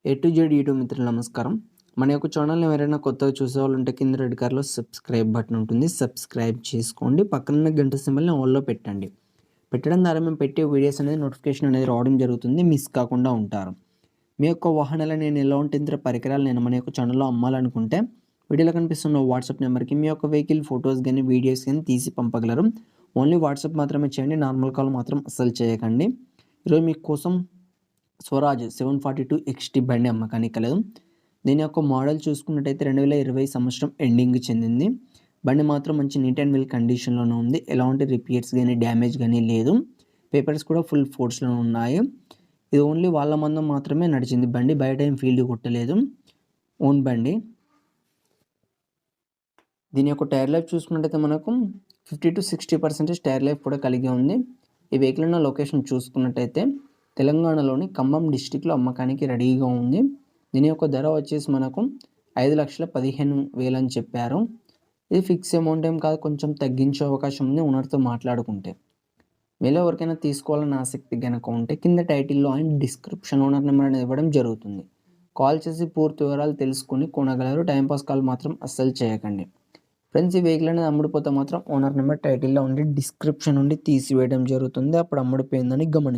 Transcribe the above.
A to Z YouTube మిత్రులు నమస్కారం. మన యొక్క ఛానల్‌ని ఎవరైనా కొత్తగా చూసేవాళ్ళుంటే కింద రెడ్ కలర్‌లో సబ్స్క్రైబ్ బటన్ ఉంటుంది. సబ్స్క్రైబ్ చేసుకోండి. పక్కనున్న గంట సింబల్‌ని ఆల్‌లో పెట్టండి. పెట్టడం ద్వారా మేము పెట్టే వీడియోస్ అనేది నోటిఫికేషన్ అనేది రావడం జరుగుతుంది. మిస్ కాకుండా ఉంటారు. మీ యొక్క వాహనాలను నేను ఎలాంటి ఇతర పరికరాలు నేను మన యొక్క ఛానల్‌లో అమ్మాలనుకుంటే వీడియోలో కనిపిస్తున్న వాట్సాప్ నెంబర్‌కి మీ యొక్క వెహికల్ ఫోటోస్ గాని, వీడియోస్ గాని తీసి పంపగలరు. ఓన్లీ వాట్సాప్ మాత్రమే చేయండి. నార్మల్ కాల్ మాత్రం అస్సలు చేయకండి. ఈరోజు మీకోసం స్వరాజ్ 742 XT బండి అమ్మకానికి కలదు. దీని యొక్క మోడల్ చూసుకున్నట్టయితే 2020 సంవత్సరం ఎండింగ్ చెందింది. బండి మాత్రం మంచి నీట్ అండ్ వెల్ కండిషన్‌లోనే ఉంది. ఎలాంటి రిపేర్స్ గానీ, డ్యామేజ్ గానీ లేదు. పేపర్స్ కూడా ఫుల్ ఫోర్స్‌లో ఉన్నాయి. ఇది ఓన్లీ వాళ్ళ మందం మాత్రమే నడిచింది బండి. బయట ఏం ఫీల్డ్ కొట్టలేదు. ఓన్ బండి. దీని యొక్క టైర్ లైఫ్ చూసుకున్నట్టయితే మనకు 50-60% టైర్ లైఫ్ కూడా కలిగి ఉంది. ఈ వెహికల్ ఉన్న లొకేషన్ చూసుకున్నట్టయితే తెలంగాణలోని ఖమ్మం డిస్ట్రిక్ట్‌లో అమ్మకానికి రెడీగా ఉంది. దీని యొక్క ధర వచ్చేసి మనకు 5,15,000 అని చెప్పారు. ఇది ఫిక్స్ అమౌంట్ ఏం కాదు, కొంచెం తగ్గించే అవకాశం ఉంది ఓనర్‌తో మాట్లాడుకుంటే. మీలో ఎవరికైనా తీసుకోవాలని ఆసక్తి గనక ఉంటే కింద టైటిల్‌లో అండ్ డిస్క్రిప్షన్ ఓనర్ నెంబర్ అనేది ఇవ్వడం జరుగుతుంది. కాల్ చేసి పూర్తి వివరాలు తెలుసుకొని కొనగలరు. టైంపాస్ కాల్ మాత్రం అస్సలు చేయకండి. ఫ్రెండ్స్, ఈ వెహికల్ అనేది అమ్ముడుపోతే మాత్రం ఓనర్ నెంబర్ టైటిల్‌లో ఉండి డిస్క్రిప్షన్ నుండి తీసివేయడం జరుగుతుంది. అప్పుడు అమ్ముడుపోయిందని గమనించండి.